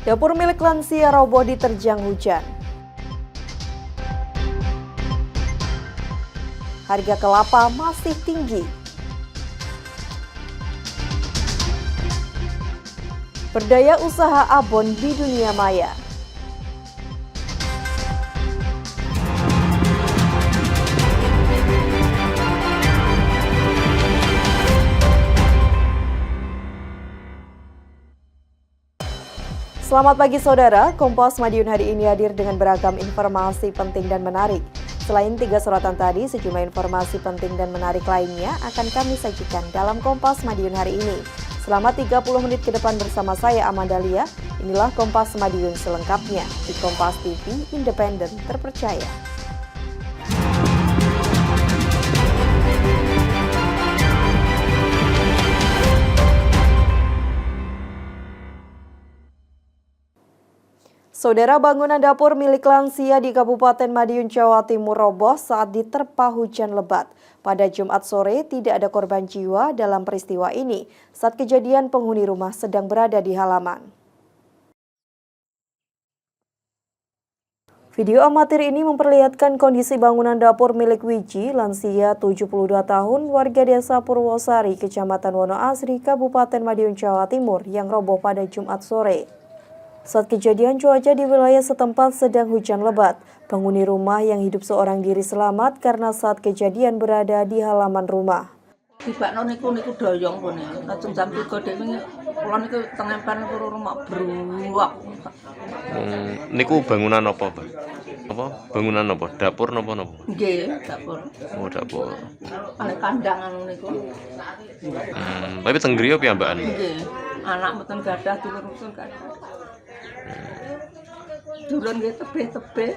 Dapur milik lansia roboh diterjang hujan. Harga kelapa masih tinggi. Berdaya usaha abon di dunia maya. Selamat pagi saudara, Kompas Madiun hari ini hadir dengan beragam informasi penting dan menarik. Selain 3 sorotan tadi, sejumlah informasi penting dan menarik lainnya akan kami sajikan dalam Kompas Madiun hari ini. Selama 30 menit ke depan bersama saya Amanda Lia, inilah Kompas Madiun selengkapnya di Kompas TV, independen, terpercaya. Saudara, bangunan dapur milik lansia di Kabupaten Madiun, Jawa Timur roboh saat diterpa hujan lebat. Pada Jumat sore tidak ada korban jiwa dalam peristiwa ini saat kejadian penghuni rumah sedang berada di halaman. Video amatir ini memperlihatkan kondisi bangunan dapur milik Wiji, lansia 72 tahun, warga desa Purwosari, Kecamatan Wonoasri, Kabupaten Madiun, Jawa Timur yang roboh pada Jumat sore. Saat kejadian cuaca di wilayah setempat sedang hujan lebat, penghuni rumah yang hidup seorang diri selamat karena saat kejadian berada di halaman rumah. Tibakno niku doyong pun ya. Lajeng jam 3 dhewe kula niku tengempen karo rumah bruwak. Niku bangunan apa, Pak? Apa? Bangunan apa? Dapur napa? Nggih, dapur. Oh, dapur. Ale kandang anu niku. Tapi teng griya piyambakan. Nggih. Anak mboten gadah, dulur mboten gadah. Dulur nggih tebih-tebih.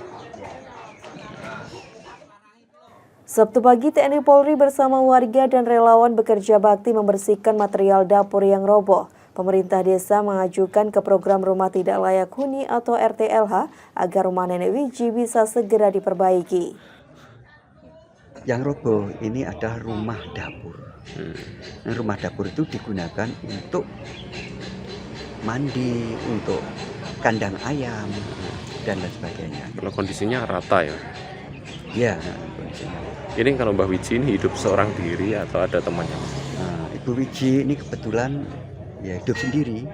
Sabtu pagi, TNI Polri bersama warga dan relawan bekerja bakti membersihkan material dapur yang roboh. Pemerintah desa mengajukan ke program Rumah Tidak Layak Huni atau RTLH agar rumah nenek Wiji bisa segera diperbaiki. Yang roboh ini adalah rumah dapur. Rumah dapur itu digunakan untuk mandi, untuk kandang ayam, dan lain sebagainya. Kalau kondisinya rata ya? Ya, kondisinya. Ini kalau Mbah Wiji ini hidup seorang diri atau ada temannya? Nah, Ibu Wiji ini kebetulan ya hidup sendiri.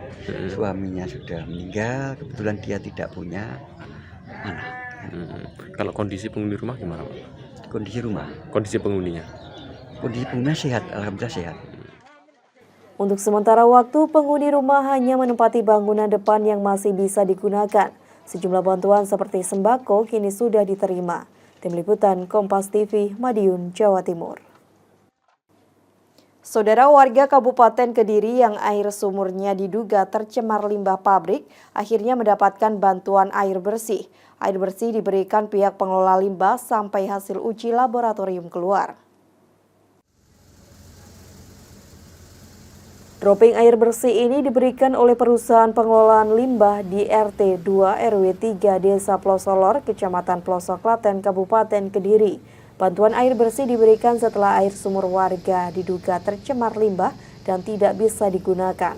Suaminya sudah meninggal, kebetulan dia tidak punya anak. Kalau kondisi penghuni rumah gimana, Pak? Kondisi rumah? Kondisi penghuninya? Kondisi penghuninya sehat, alhamdulillah sehat. Untuk sementara waktu, penghuni rumah hanya menempati bangunan depan yang masih bisa digunakan. Sejumlah bantuan seperti sembako kini sudah diterima. Tim Liputan Kompas TV, Madiun, Jawa Timur. Saudara, warga Kabupaten Kediri yang air sumurnya diduga tercemar limbah pabrik akhirnya mendapatkan bantuan air bersih. Air bersih diberikan pihak pengelola limbah sampai hasil uji laboratorium keluar. Dropping air bersih ini diberikan oleh perusahaan pengelolaan limbah di RT 2 RW 3 Desa Plosolor, Kecamatan Plosok Klaten, Kabupaten Kediri. Bantuan air bersih diberikan setelah air sumur warga diduga tercemar limbah dan tidak bisa digunakan.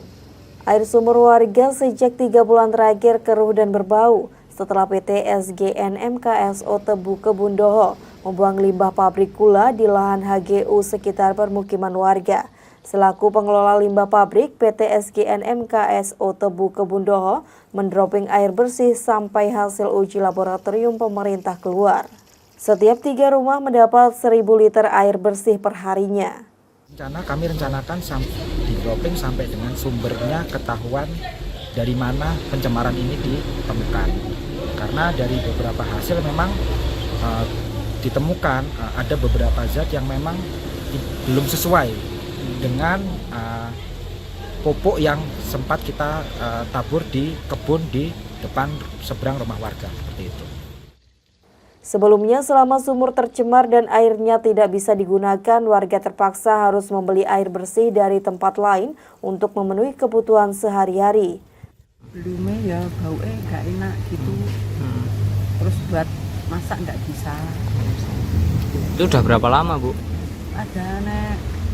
Air sumur warga sejak 3 bulan terakhir keruh dan berbau setelah PT SGN MKSO Tebu Kebundoho membuang limbah pabrik gula di lahan HGU sekitar permukiman warga. Selaku pengelola limbah pabrik, PT SGN MKSO Tebu Kebundoho mendropping air bersih sampai hasil uji laboratorium pemerintah keluar. Setiap 3 rumah mendapat 1.000 liter air bersih per harinya. Kami rencanakan di dropping sampai dengan sumbernya ketahuan dari mana pencemaran ini ditemukan. Karena dari beberapa hasil memang ditemukan ada beberapa zat yang memang belum sesuai dengan pupuk yang sempat kita tabur di kebun di depan seberang rumah warga, seperti itu. Sebelumnya, selama sumur tercemar dan airnya tidak bisa digunakan, warga terpaksa harus membeli air bersih dari tempat lain untuk memenuhi kebutuhan sehari-hari. Belumnya ya baunya nggak enak gitu, terus buat masak nggak bisa. Itu udah berapa lama, Bu? Ada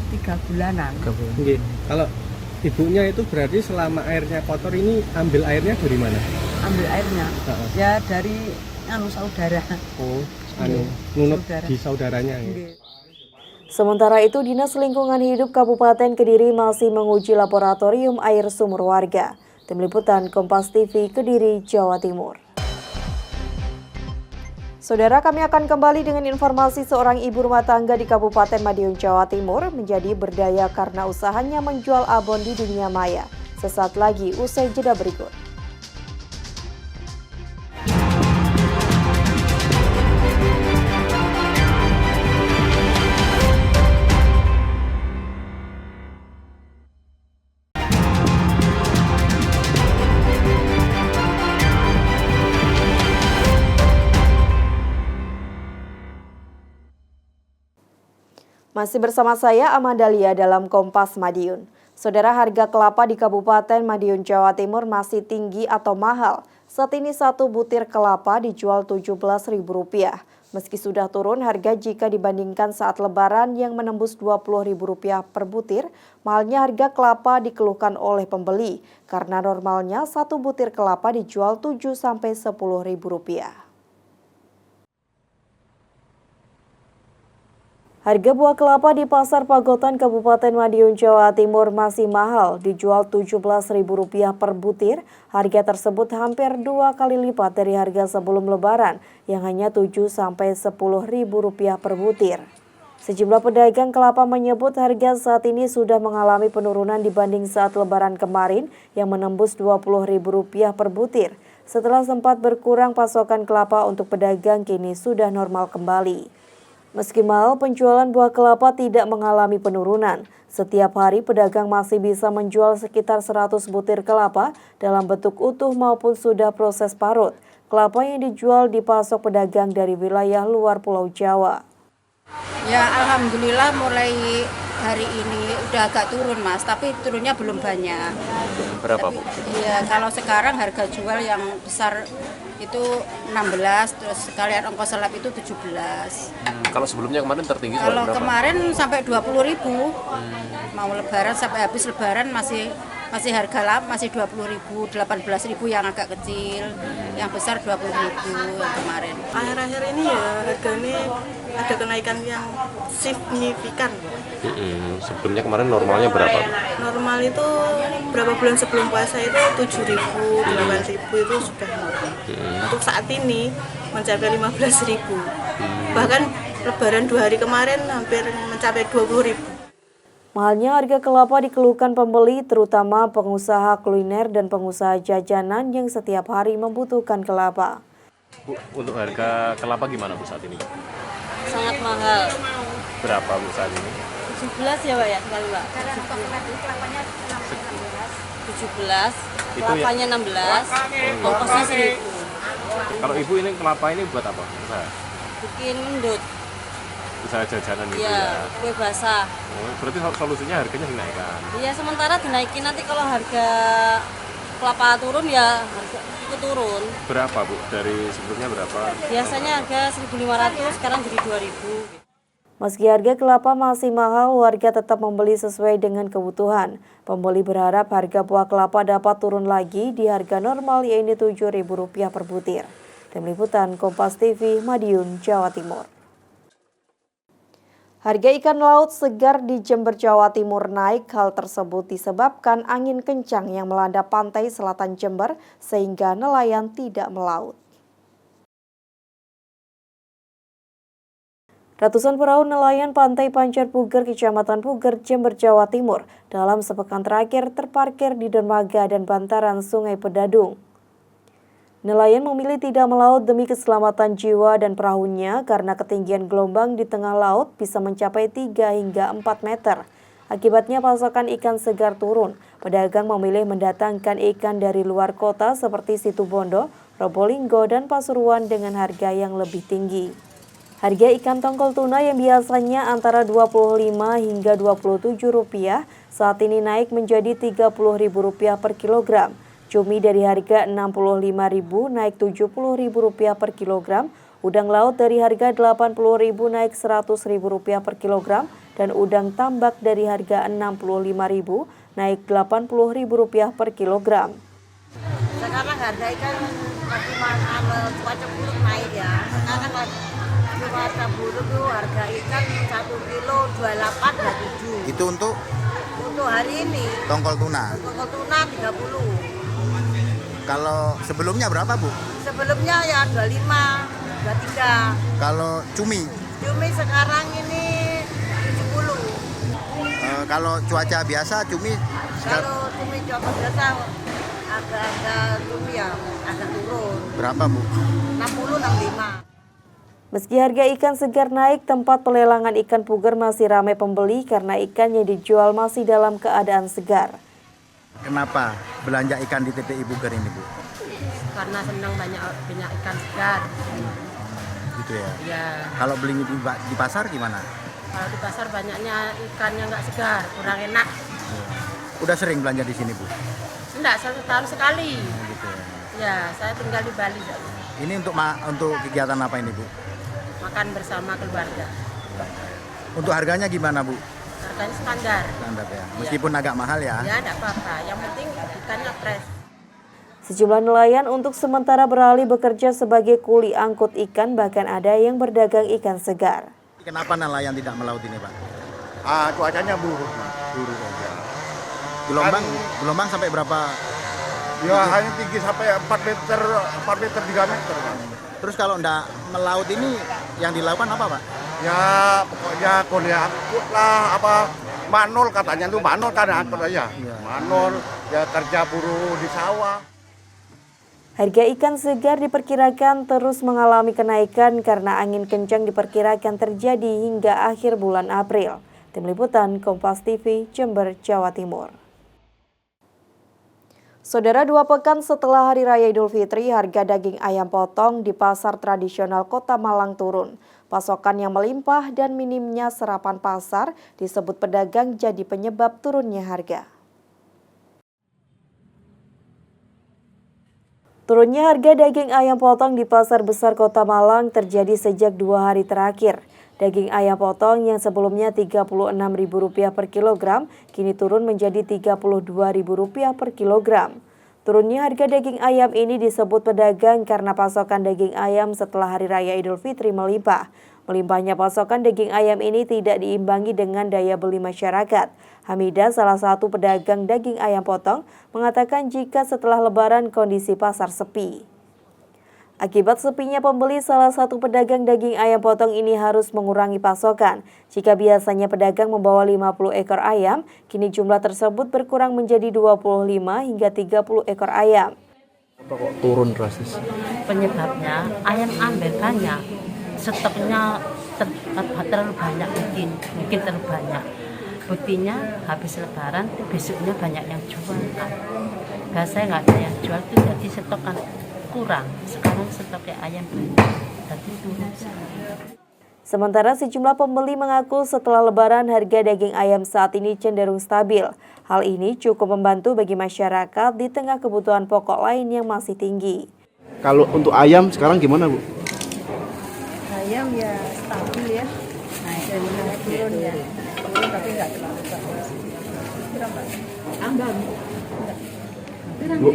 3 bulanan. Oke. Kalau ibunya itu berarti selama airnya kotor ini ambil airnya dari mana? Ambil airnya ya dari saudara. Oh, nunut Saudara. di saudaranya ya. Nggih. Sementara itu, Dinas Lingkungan Hidup Kabupaten Kediri masih menguji laboratorium air sumur warga. Tim Liputan Kompas TV Kediri, Jawa Timur. Saudara, kami akan kembali dengan informasi seorang ibu rumah tangga di Kabupaten Madiun, Jawa Timur menjadi berdaya karena usahanya menjual abon di dunia maya. Sesaat lagi usai jeda berikut. Masih bersama saya Amandalia dalam Kompas Madiun. Saudara, harga kelapa di Kabupaten Madiun, Jawa Timur masih tinggi atau mahal. Saat ini satu butir kelapa dijual Rp17.000. Meski sudah turun harga jika dibandingkan saat Lebaran yang menembus Rp20.000 per butir, mahalnya harga kelapa dikeluhkan oleh pembeli karena normalnya satu butir kelapa dijual Rp7-10.000. Harga buah kelapa di Pasar Pagotan Kabupaten Madiun, Jawa Timur masih mahal, dijual Rp17.000 per butir. Harga tersebut hampir 2 kali lipat dari harga sebelum Lebaran yang hanya Rp7-10.000 per butir. Sejumlah pedagang kelapa menyebut harga saat ini sudah mengalami penurunan dibanding saat Lebaran kemarin yang menembus Rp20.000 per butir. Setelah sempat berkurang pasokan kelapa untuk pedagang, kini sudah normal kembali. Meski mahal, penjualan buah kelapa tidak mengalami penurunan. Setiap hari pedagang masih bisa menjual sekitar 100 butir kelapa dalam bentuk utuh maupun sudah proses parut. Kelapa yang dijual dipasok pedagang dari wilayah luar Pulau Jawa. Ya alhamdulillah mulai hari ini udah agak turun Mas, tapi turunnya belum banyak. Berapa Bu? Iya, kalau sekarang harga jual yang besar itu 16, terus sekalian ongkos selap itu 17. Kalau sebelumnya kemarin tertinggi Kalau berapa? kemarin sampai 20.000. Mau Lebaran sampai habis Lebaran masih harga lama masih 20.000, 18.000 yang agak kecil, yang besar 20.000 yang kemarin. Akhir-akhir ini ya harganya ada kenaikan yang signifikan. Sebelumnya kemarin normalnya berapa? Normal itu berapa bulan sebelum puasa itu 7.000, 8.000 itu sudah normal. Untuk saat ini mencapai 15.000. Bahkan Lebaran 2 hari kemarin hampir mencapai 20.000. Mahalnya harga kelapa dikeluhkan pembeli, terutama pengusaha kuliner dan pengusaha jajanan yang setiap hari membutuhkan kelapa. Bu, untuk harga kelapa gimana Bu saat ini? Sangat mahal. Berapa Bu saat ini? 17 ya Pak ya, sekali Pak. 17, kelapanya 16, ongkosnya 1.000. Kalau Ibu ini kelapa ini buat apa? Usaha? Bikin mendut, Usaha jajanan gitu ya, kue basah. Oh, berarti solusinya harganya dinaikkan. Iya sementara dinaikin, nanti kalau harga kelapa turun ya harga itu turun. Berapa Bu? Dari sebelumnya berapa? Biasanya harga 1.500, sekarang jadi 2.000. Meski harga kelapa masih mahal, warga tetap membeli sesuai dengan kebutuhan. Pembeli berharap harga buah kelapa dapat turun lagi di harga normal yaitu Rp7.000 per butir. Tim Liputan Kompas TV, Madiun, Jawa Timur. Harga ikan laut segar di Jember, Jawa Timur naik. Hal tersebut disebabkan angin kencang yang melanda pantai selatan Jember sehingga nelayan tidak melaut. Ratusan perahu nelayan pantai Pancar Puger, Kecamatan Puger, Jember, Jawa Timur dalam sepekan terakhir terparkir di dermaga dan bantaran Sungai Pedadung. Nelayan memilih tidak melaut demi keselamatan jiwa dan perahunya karena ketinggian gelombang di tengah laut bisa mencapai 3 hingga 4 meter. Akibatnya pasokan ikan segar turun. Pedagang memilih mendatangkan ikan dari luar kota seperti Situbondo, Probolinggo, dan Pasuruan dengan harga yang lebih tinggi. Harga ikan tongkol tuna yang biasanya antara Rp25 hingga Rp27 saat ini naik menjadi Rp30.000 per kilogram. Cumi dari harga Rp65.000 naik Rp70.000 per kilogram. Udang laut dari harga Rp80.000 naik Rp100.000 per kilogram. Dan udang tambak dari harga Rp65.000 naik Rp80.000 per kilogram. Sekarang harga ikan lagi cuaca buruk naik ya. Sekarang lagi cuaca buruk tuh harga ikan 1 kilo 28 27. Itu untuk hari ini. tongkol tuna. Tongkol tuna 30. Kalau sebelumnya berapa, Bu? Sebelumnya ya 25, 23. Kalau cumi? Cumi sekarang ini 70. Kalau cuaca biasa cumi? Kalau cumi cuaca biasa agak cumi ya agak turun. Berapa, Bu? 60 65. Meski harga ikan segar naik, tempat pelelangan ikan puger masih ramai pembeli karena ikan yang dijual masih dalam keadaan segar. Kenapa belanja ikan di TPI Puger ini, Bu? Karena senang banyak ikan segar. Gitu ya? Ya, Kalau beli di pasar gimana? kalau di pasar banyaknya ikannya nggak segar, kurang enak. Udah sering belanja di sini, Bu? Enggak, 1 tahun sekali. Gitu ya. Ya, saya tinggal di Bali. Ini untuk kegiatan apa ini, Bu? Makan bersama keluarga. Untuk harganya gimana, Bu? Harganya standar. Standar ya. Meskipun agak mahal ya. Ya, enggak apa-apa. Yang penting ikannya fresh. Sejumlah nelayan untuk sementara beralih bekerja sebagai kuli angkut ikan, bahkan ada yang berdagang ikan segar. Kenapa nelayan tidak melaut ini, Pak? Cuacanya buruk, Mas. Buruk aja. Gelombang sampai berapa? Ya hanya tinggi sampai 4 meter 3 meter, Mas. Terus kalau enggak melaut ini yang dilakukan apa, Pak? Ya pokoknya kuli angkut lah, manol katanya tuh manol kan angkut aja. Manol ya kerja buruh di sawah. Harga ikan segar diperkirakan terus mengalami kenaikan karena angin kencang diperkirakan terjadi hingga akhir bulan April. Tim Liputan Kompas TV, Jember, Jawa Timur. Saudara, 2 pekan setelah Hari Raya Idul Fitri, harga daging ayam potong di pasar tradisional Kota Malang turun. Pasokan yang melimpah dan minimnya serapan pasar disebut pedagang jadi penyebab turunnya harga. Turunnya harga daging ayam potong di Pasar Besar Kota Malang terjadi sejak 2 hari terakhir. Daging ayam potong yang sebelumnya Rp36.000 per kilogram, kini turun menjadi Rp32.000 per kilogram. Turunnya harga daging ayam ini disebut pedagang karena pasokan daging ayam setelah Hari Raya Idul Fitri melimpah. Melimpahnya pasokan daging ayam ini tidak diimbangi dengan daya beli masyarakat. Hamidah, salah satu pedagang daging ayam potong, mengatakan jika setelah Lebaran kondisi pasar sepi. Akibat sepinya pembeli, salah satu pedagang daging ayam potong ini harus mengurangi pasokan. Jika biasanya pedagang membawa 50 ekor ayam, kini jumlah tersebut berkurang menjadi 25 hingga 30 ekor ayam. Kok turun drastis? Penyebabnya ayam ambil banyak, stoknya terlalu banyak, mungkin terlalu banyak. Buktinya habis Lebaran besoknya banyak yang jual. Biasanya nggak ada yang jual, itu jadi stok kan kurang. Sekarang stoknya ayam banyak, jadi turun. Sementara sejumlah pembeli mengaku setelah Lebaran harga daging ayam saat ini cenderung stabil. Hal ini cukup membantu bagi masyarakat di tengah kebutuhan pokok lain yang masih tinggi. Kalau untuk ayam sekarang gimana, Bu? Ayam ya stabil ya, naik turun ya, turun tapi nggak terlalu bagus. Berapa? Ambang. Bu,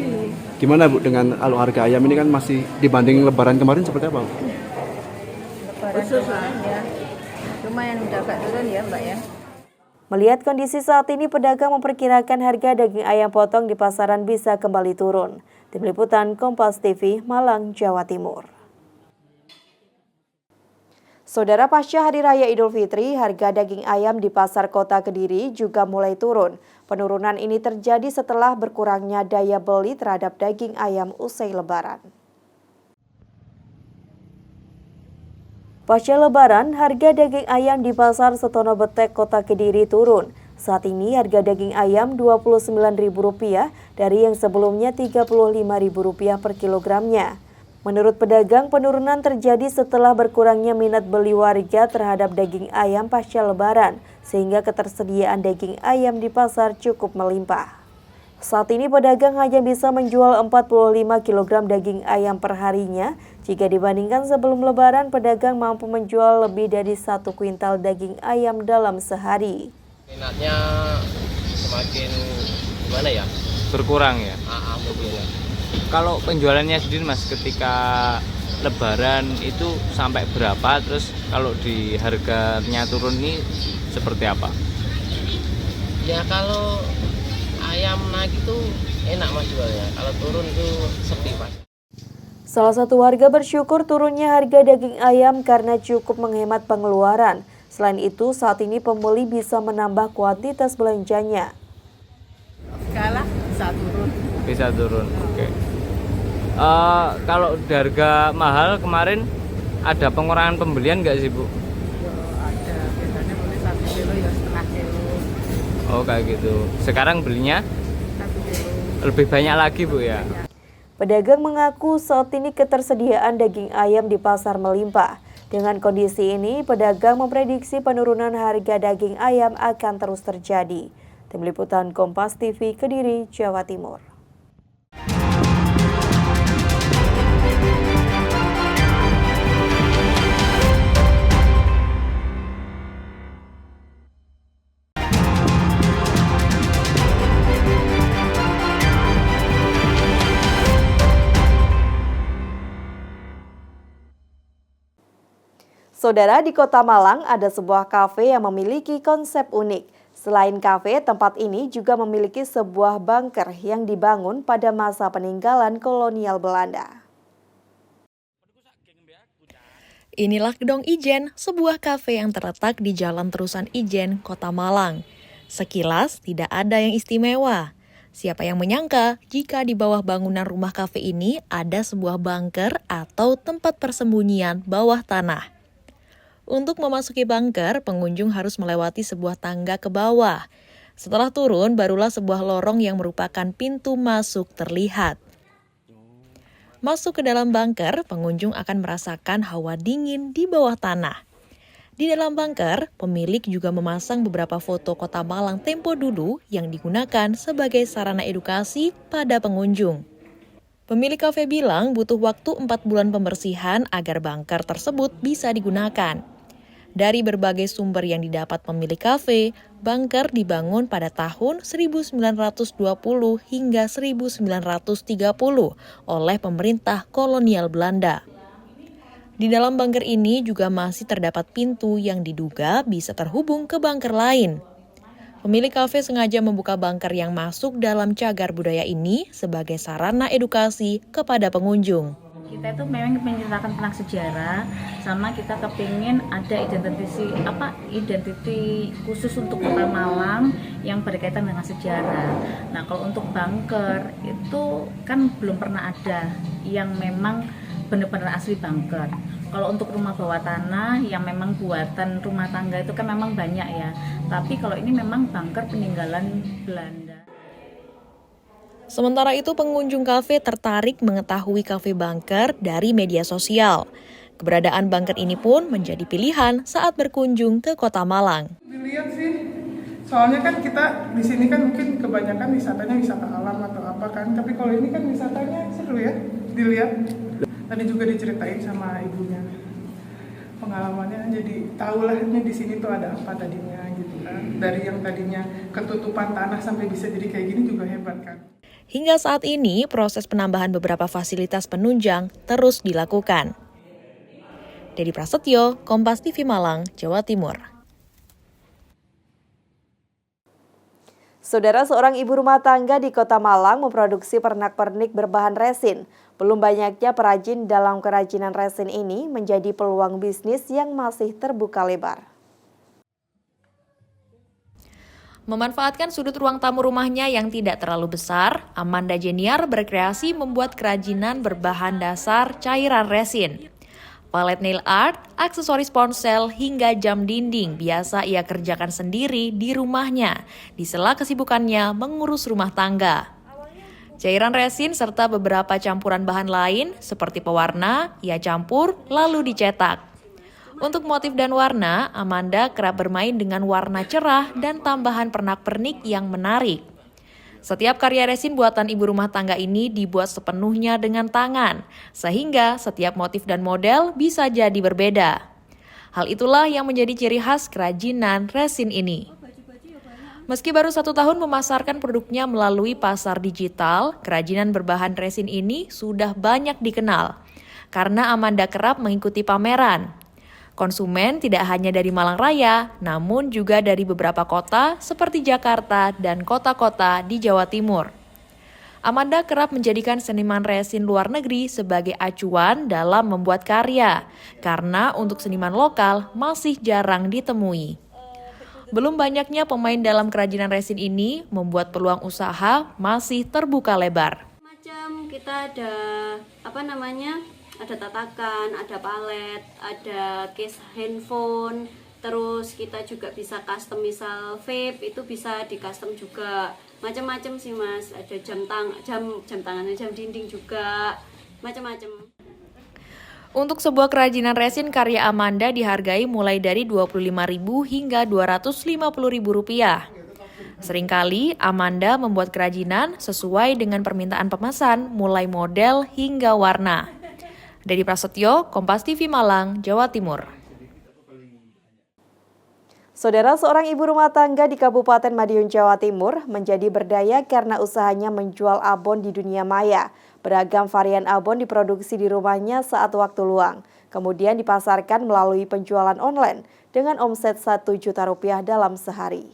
gimana Bu dengan harga ayam ini kan masih dibanding Lebaran kemarin seperti apa, Bu? Lebaran kemarin ya, lumayan udah agak turun ya Mbak ya. Melihat kondisi saat ini, pedagang memperkirakan harga daging ayam potong di pasaran bisa kembali turun. Tim Liputan Kompas TV, Malang, Jawa Timur. Saudara, pasca Hari Raya Idul Fitri, harga daging ayam di Pasar Kota Kediri juga mulai turun. Penurunan ini terjadi setelah berkurangnya daya beli terhadap daging ayam usai Lebaran. Pasca Lebaran, harga daging ayam di Pasar Setono Betek Kota Kediri turun. Saat ini harga daging ayam Rp29.000 dari yang sebelumnya Rp35.000 per kilogramnya. Menurut pedagang, penurunan terjadi setelah berkurangnya minat beli warga terhadap daging ayam pasca Lebaran, sehingga ketersediaan daging ayam di pasar cukup melimpah. Saat ini pedagang hanya bisa menjual 45 kg daging ayam per harinya. Jika dibandingkan sebelum Lebaran, pedagang mampu menjual lebih dari 1 kuintal daging ayam dalam sehari. Minatnya semakin gimana ya? Berkurang ya. Mungkin ya. Kalau penjualannya sendiri Mas ketika Lebaran itu sampai berapa? Terus kalau di harganya turun ini seperti apa? Ya kalau ayam naik itu enak Mas jualnya. Kalau turun itu sepi Mas. Salah satu warga bersyukur turunnya harga daging ayam karena cukup menghemat pengeluaran. Selain itu, saat ini pembeli bisa menambah kuantitas belanjanya. Kalah bisa turun. Bisa turun, oke. Kalau harga mahal kemarin ada pengurangan pembelian nggak sih Bu? Ada, biasanya beli 1 kilo ya setengah kilo. Oh kayak gitu. Sekarang belinya 1 kilo. lebih banyak lagi Bu ya? Pedagang mengaku saat ini ketersediaan daging ayam di pasar melimpah. Dengan kondisi ini, pedagang memprediksi penurunan harga daging ayam akan terus terjadi. Tim Liputan Kompas TV, Kediri, Jawa Timur. Saudara, di Kota Malang ada sebuah kafe yang memiliki konsep unik. Selain kafe, tempat ini juga memiliki sebuah bunker yang dibangun pada masa peninggalan kolonial Belanda. Inilah Gedung Ijen, sebuah kafe yang terletak di Jalan Terusan Ijen, Kota Malang. Sekilas tidak ada yang istimewa. Siapa yang menyangka jika di bawah bangunan rumah kafe ini ada sebuah bunker atau tempat persembunyian bawah tanah. Untuk memasuki bunker, pengunjung harus melewati sebuah tangga ke bawah. Setelah turun, barulah sebuah lorong yang merupakan pintu masuk terlihat. Masuk ke dalam bunker, pengunjung akan merasakan hawa dingin di bawah tanah. Di dalam bunker, pemilik juga memasang beberapa foto Kota Malang tempo dulu yang digunakan sebagai sarana edukasi pada pengunjung. Pemilik kafe bilang butuh waktu 4 bulan pembersihan agar bunker tersebut bisa digunakan. Dari berbagai sumber yang didapat pemilik kafe, bunker dibangun pada tahun 1920 hingga 1930 oleh pemerintah kolonial Belanda. Di dalam bunker ini juga masih terdapat pintu yang diduga bisa terhubung ke bunker lain. Pemilik kafe sengaja membuka bunker yang masuk dalam cagar budaya ini sebagai sarana edukasi kepada pengunjung. Kita itu memang menceritakan tentang sejarah, sama kita kepingin ada identiti khusus untuk Kota Malang yang berkaitan dengan sejarah. Nah, kalau untuk bunker itu kan belum pernah ada yang memang benar-benar asli bunker. Kalau untuk rumah bawah tanah yang memang buatan rumah tangga itu kan memang banyak ya. Tapi kalau ini memang bunker peninggalan Belanda. Sementara itu, pengunjung kafe tertarik mengetahui kafe bunker dari media sosial. Keberadaan bunker ini pun menjadi pilihan saat berkunjung ke Kota Malang. Dilihat sih, soalnya kan kita di sini kan mungkin kebanyakan wisatanya wisata alam atau apa kan, tapi kalau ini kan wisatanya seru ya, dilihat. Tadi juga diceritain sama ibunya pengalamannya, jadi tahulah ini di sini tuh ada apa tadinya gitu kan. Dari yang tadinya ketutupan tanah sampai bisa jadi kayak gini juga hebat kan. Hingga saat ini, proses penambahan beberapa fasilitas penunjang terus dilakukan. Dedi Prasetyo, Kompas TV Malang, Jawa Timur. Saudara, seorang ibu rumah tangga di Kota Malang memproduksi pernak-pernik berbahan resin. Belum banyaknya perajin dalam kerajinan resin ini menjadi peluang bisnis yang masih terbuka lebar. Memanfaatkan sudut ruang tamu rumahnya yang tidak terlalu besar, Amanda Jeniar berkreasi membuat kerajinan berbahan dasar cairan resin. Palet nail art, aksesoris ponsel, hingga jam dinding biasa ia kerjakan sendiri di rumahnya, di sela kesibukannya mengurus rumah tangga. Cairan resin serta beberapa campuran bahan lain seperti pewarna, ia campur lalu dicetak. Untuk motif dan warna, Amanda kerap bermain dengan warna cerah dan tambahan pernak-pernik yang menarik. Setiap karya resin buatan ibu rumah tangga ini dibuat sepenuhnya dengan tangan, sehingga setiap motif dan model bisa jadi berbeda. Hal itulah yang menjadi ciri khas kerajinan resin ini. Meski baru 1 tahun memasarkan produknya melalui pasar digital, kerajinan berbahan resin ini sudah banyak dikenal. Karena Amanda kerap mengikuti pameran. Konsumen tidak hanya dari Malang Raya, namun juga dari beberapa kota seperti Jakarta dan kota-kota di Jawa Timur. Amanda kerap menjadikan seniman resin luar negeri sebagai acuan dalam membuat karya, karena untuk seniman lokal masih jarang ditemui. Belum banyaknya pemain dalam kerajinan resin ini membuat peluang usaha masih terbuka lebar. Macam kita ada ada tatakan, ada palet, ada case handphone, terus kita juga bisa custom, misal vape itu bisa di custom juga. Macam-macam sih Mas, ada jam tangan, jam dinding juga, macam-macam. Untuk sebuah kerajinan resin karya Amanda dihargai mulai dari Rp25.000 hingga Rp250.000. Seringkali Amanda membuat kerajinan sesuai dengan permintaan pemesan, mulai model hingga warna. Dedi Prasetyo, Kompas TV Malang, Jawa Timur. Saudara, seorang ibu rumah tangga di Kabupaten Madiun, Jawa Timur menjadi berdaya karena usahanya menjual abon di dunia maya. Beragam varian abon diproduksi di rumahnya saat waktu luang, kemudian dipasarkan melalui penjualan online dengan omset Rp1 juta dalam sehari.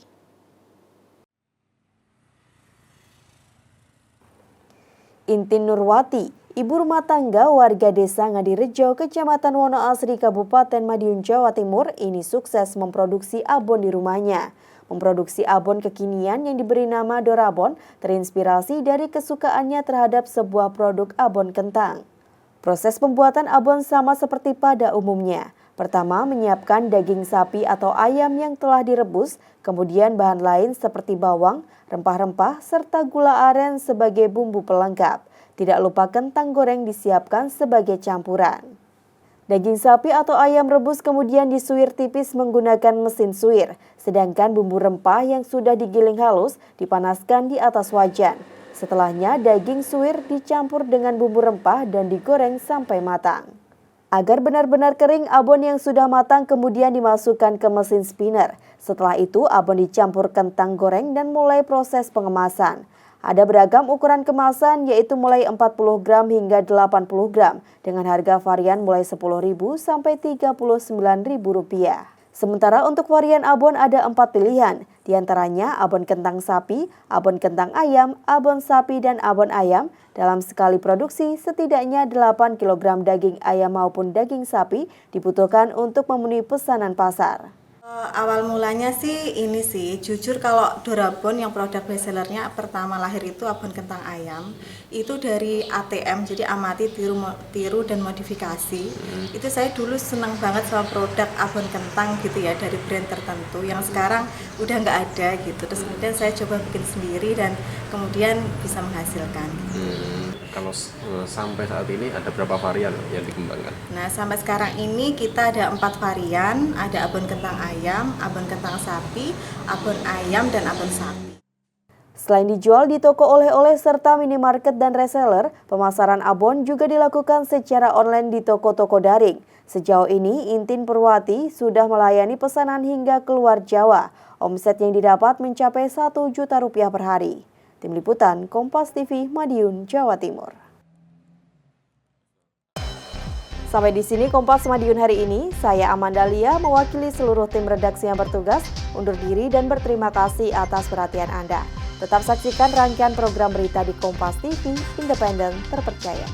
Intin Nurwati, ibu rumah tangga warga desa Ngadirejo, Kecamatan Wonoasri, Kabupaten Madiun, Jawa Timur, ini sukses memproduksi abon di rumahnya. Memproduksi abon kekinian yang diberi nama Dorabon terinspirasi dari kesukaannya terhadap sebuah produk abon kentang. Proses pembuatan abon sama seperti pada umumnya. Pertama, menyiapkan daging sapi atau ayam yang telah direbus, kemudian bahan lain seperti bawang, rempah-rempah, serta gula aren sebagai bumbu pelengkap. Tidak lupa kentang goreng disiapkan sebagai campuran. Daging sapi atau ayam rebus kemudian disuir tipis menggunakan mesin suir, sedangkan bumbu rempah yang sudah digiling halus dipanaskan di atas wajan. Setelahnya daging suir dicampur dengan bumbu rempah dan digoreng sampai matang. Agar benar-benar kering, abon yang sudah matang kemudian dimasukkan ke mesin spinner. Setelah itu abon dicampur kentang goreng dan mulai proses pengemasan. Ada beragam ukuran kemasan yaitu mulai 40 gram hingga 80 gram dengan harga varian mulai Rp10.000 sampai Rp39.000. Sementara untuk varian abon ada 4 pilihan, diantaranya abon kentang sapi, abon kentang ayam, abon sapi, dan abon ayam. Dalam sekali produksi, setidaknya 8 kg daging ayam maupun daging sapi dibutuhkan untuk memenuhi pesanan pasar. Awal mulanya sih ini sih, jujur kalau Dorabon yang produk bestsellernya pertama lahir itu abon kentang ayam, itu dari ATM, jadi amati, tiru dan modifikasi. Itu saya dulu senang banget sama produk abon kentang gitu ya, dari brand tertentu yang sekarang udah nggak ada gitu. Terus kemudian saya coba bikin sendiri dan kemudian bisa menghasilkan. Kalau sampai saat ini ada berapa varian yang dikembangkan? Nah, sampai sekarang ini kita ada 4 varian, ada abon kentang ayam, abon kentang sapi, abon ayam, dan abon sapi. Selain dijual di toko oleh-oleh serta minimarket dan reseller, pemasaran abon juga dilakukan secara online di toko-toko daring. Sejauh ini, Intin Purwati sudah melayani pesanan hingga keluar Jawa. Omset yang didapat mencapai Rp1 juta per hari. Tim Liputan, Kompas TV, Madiun, Jawa Timur. Sampai di sini Kompas Madiun hari ini. Saya Amanda Lia mewakili seluruh tim redaksi yang bertugas undur diri dan berterima kasih atas perhatian Anda. Tetap saksikan rangkaian program berita di Kompas TV, independen, terpercaya.